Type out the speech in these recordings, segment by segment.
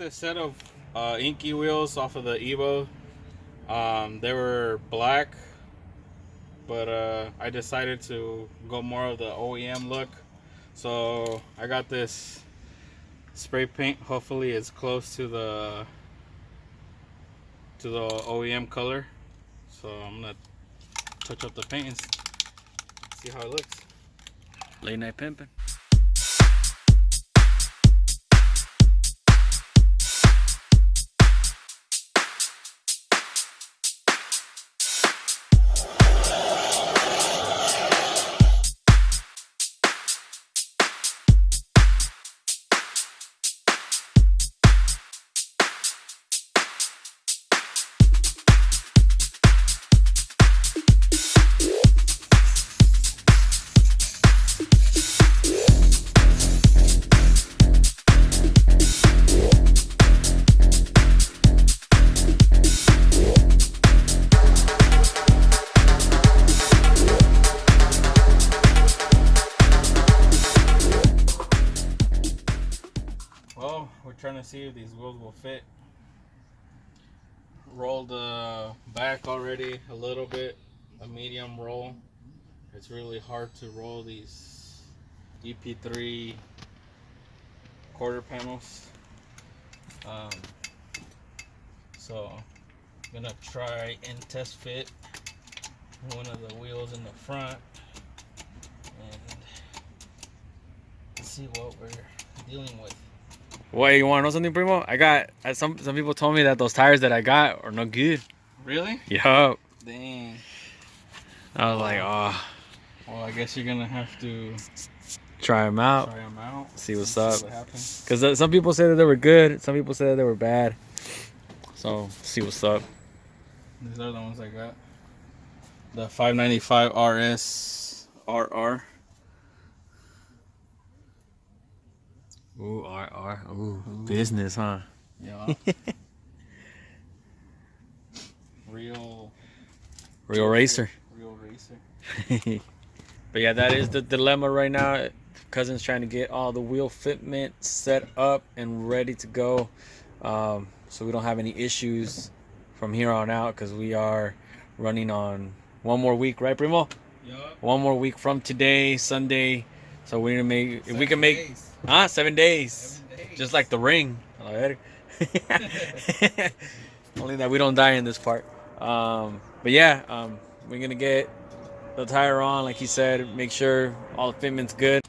this set of inky wheels off of the Evo. They were black, but I decided to go more of the OEM look. So I got this spray paint. Hopefully it's close to the OEM color. So I'm gonna touch up the paint and see how it looks. Late night pimping. Well, we're trying to see if these wheels will fit. Rolled the back already a little bit, a medium roll. It's really hard to roll these EP3 quarter panels. So I'm gonna try and test fit one of the wheels in the front and see what we're dealing with. Wait, you want to know something, Primo? I got some people told me that those tires that I got are no good. Really? Yup. Dang. I was like, oh. Well, I guess you're gonna have to Try them out. See what's up. Because some people say that they were good. Some people say that they were bad. So, see what's up. These are the ones I got. The 595 RS RR. Ooh, RR. Ooh, business, huh? Yeah. Real racer. Real racer. But yeah, that is the dilemma right now. Cousin's trying to get all the wheel fitment set up and ready to go, so we don't have any issues from here on out, because we are running on one more week, right, Primo? Yep. One more week from today, Sunday. So we're gonna make, if we can make 7 days, just like the ring. Only that we don't die in this part. But yeah, we're gonna get the tire on, like he said, make sure all the fitment's good.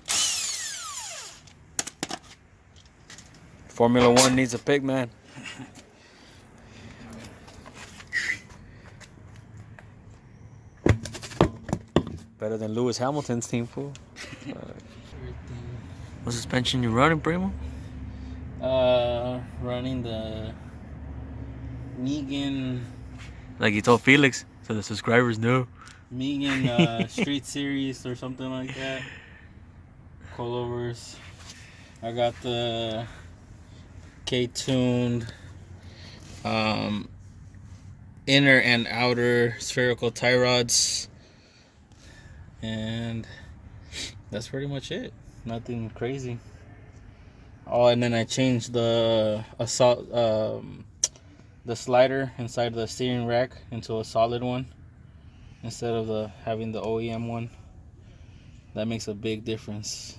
Formula One needs a pick, man. Better than Lewis Hamilton's team, fool. What suspension you running, Primo? Running the Megan. Like you told Felix, so the subscribers know. Megan Street Series or something like that. Coilovers. I got the K-tuned inner and outer spherical tie rods, and that's pretty much it. Nothing crazy. Oh, and then I changed the slider inside the steering rack into a solid one instead of having the OEM one. That makes a big difference.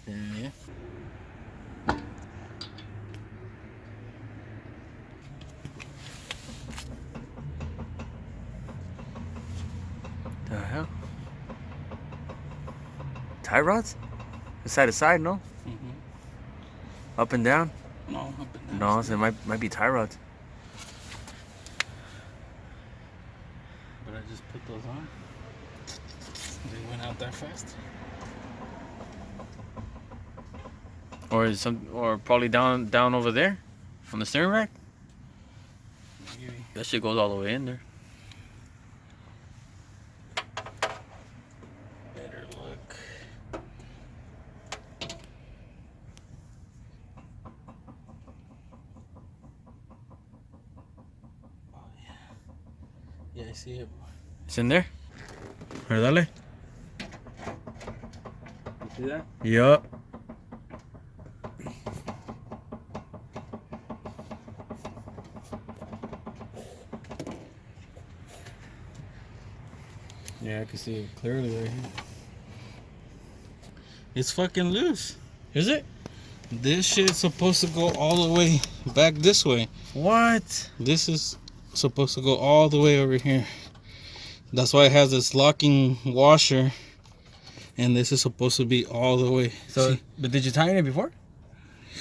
Yeah. The hell? Tie rods? Side to side, no? Mm-hmm. Up and down? No, up and down. No, so it might be tie rods. But I just put those on. They went out that fast. Or probably down over there on the steering rack. Maybe. That shit goes all the way in there. Better look. Oh yeah. Yeah, I see it. It's in there? Here, dale. You see that? Yup. Yeah, I can see it clearly right here. It's fucking loose. Is it? This shit's supposed to go all the way back this way. What? This is supposed to go all the way over here. That's why it has this locking washer. And this is supposed to be all the way. So, See? but did you tighten it before?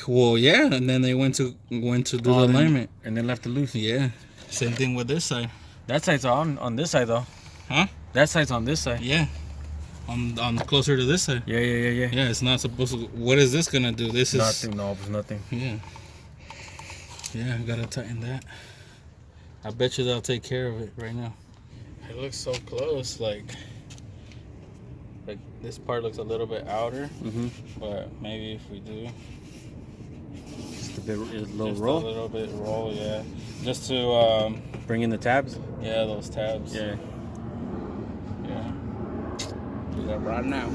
Well, yeah, and then they went to do the alignment. And then left it loose. Yeah. Same thing with this side. That side's on this side though. Huh? That side's on this side. Yeah. On closer to this side. Yeah. Yeah, it's not supposed to. What is this gonna do? This is nothing. No, it's nothing. Yeah. Yeah, I gotta tighten that. I bet you they'll take care of it right now. It looks so close, like this part looks a little bit outer, but maybe if we do just a little just roll. A little bit roll, yeah. Just to bring in the tabs. Yeah, those tabs. Yeah. Yeah. Do that right now.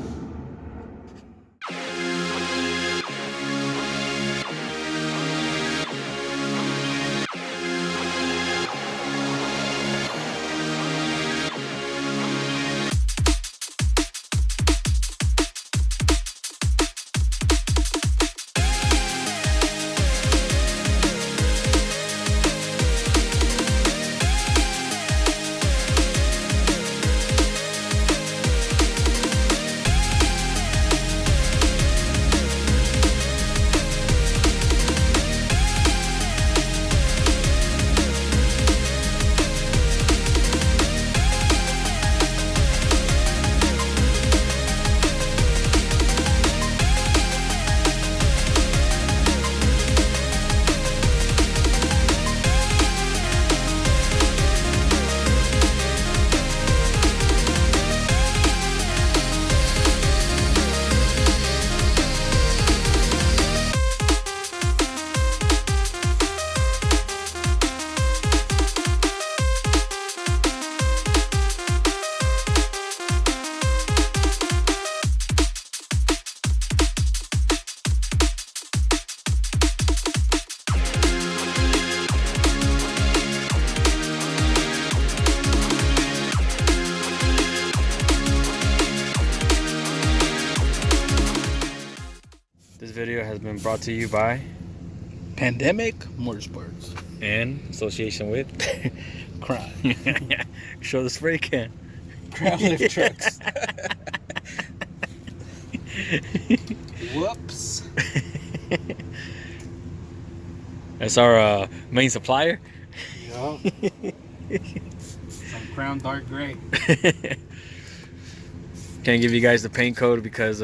This video has been brought to you by Pandemic Motorsportz. in association with Crime. Show the spray can. Crown lift trucks. Whoops. That's our main supplier. Yup. Some Crown Dark Gray. Can't give you guys the paint code because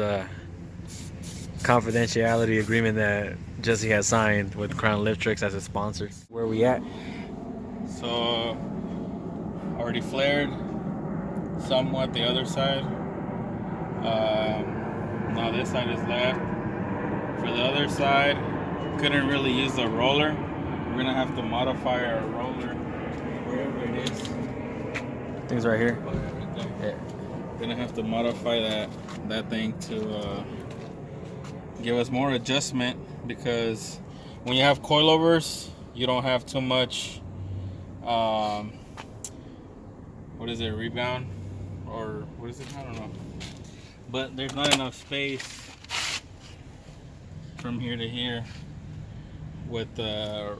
confidentiality agreement that Jesse has signed with Crown Lift Tricks as a sponsor. Where we at? So, already flared somewhat the other side. Now this side is left. For the other side, couldn't really use the roller. We're gonna have to modify our roller wherever it is. Things right here. Yeah. Gonna have to modify that thing to give us more adjustment, because when you have coilovers, you don't have too much what is it, rebound, or what is it, I don't know, but there's not enough space from here to here with the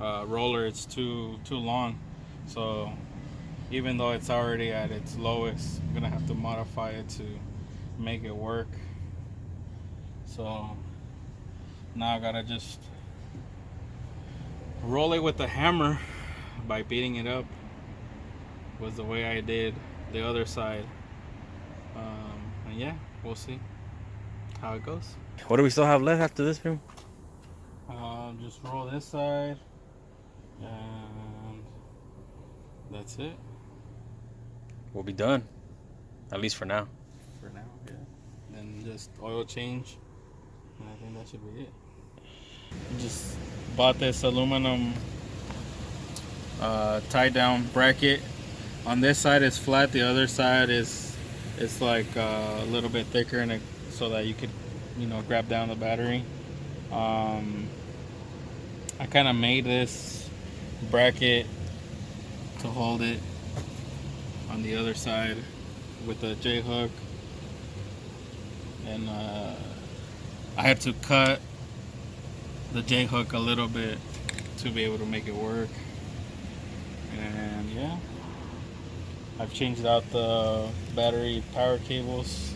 roller. It's too long, so even though it's already at its lowest, I'm gonna have to modify it to make it work. So now I gotta just roll it with the hammer by beating it up, was the way I did the other side. And yeah, we'll see how it goes. What do we still have left after this film? Just roll this side, and that's it. We'll be done, at least for now. For now, yeah. Then just oil change, and I think that should be it. Just bought this aluminum tie down bracket. On this side is flat, the other side is like a little bit thicker, and so that you could, grab down the battery. I kind of made this bracket to hold it on the other side, with the J hook, and I had to cut the J hook a little bit to be able to make it work. And yeah, I've changed out the battery power cables,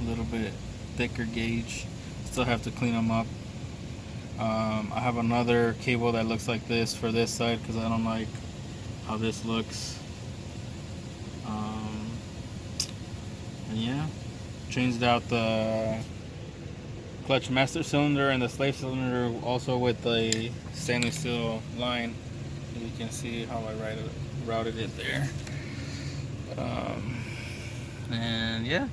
a little bit thicker gauge. Still have to clean them up. I have another cable that looks like this for this side because I don't like how this looks. And yeah, changed out the clutch master cylinder and the slave cylinder also with the stainless steel line. You can see how I routed it there. And yeah,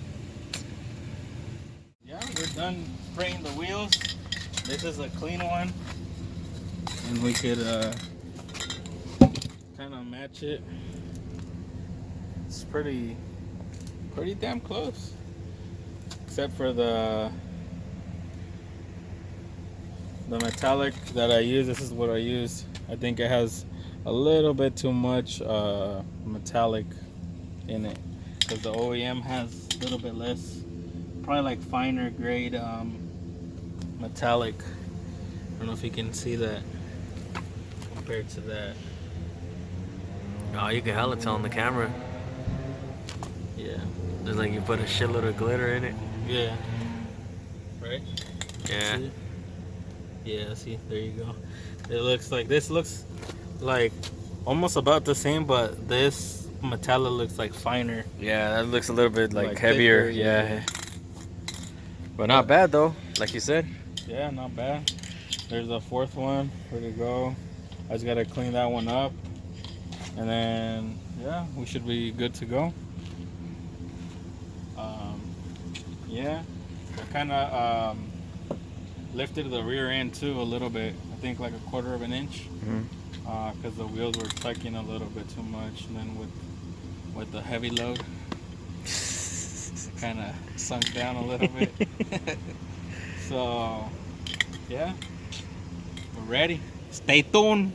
we're done spraying the wheels. This is a clean one, and we could kind of match it. It's pretty damn close, except for the metallic that I use. This is what I use. I think it has a little bit too much metallic in it, because the OEM has a little bit less, probably like finer grade metallic. I don't know if you can see that compared to that. Oh, you can hella tell on the camera. Yeah. It's like you put a shitload of glitter in it. Yeah. Right? Yeah. See? Yeah, see, there you go. It looks like, this looks like almost about the same, but this metallic looks like finer. Yeah, that looks a little bit like heavier. Thicker, yeah. But not bad though, like you said. Yeah, not bad. There's a fourth one, ready to go. I just gotta clean that one up, and then yeah, we should be good to go. Yeah, I kind of lifted the rear end too a little bit. I think like 1/4 of an inch, because the wheels were tucking a little bit too much, and then with the heavy load, kind of sunk down a little bit. So yeah, we're ready. Stay tuned.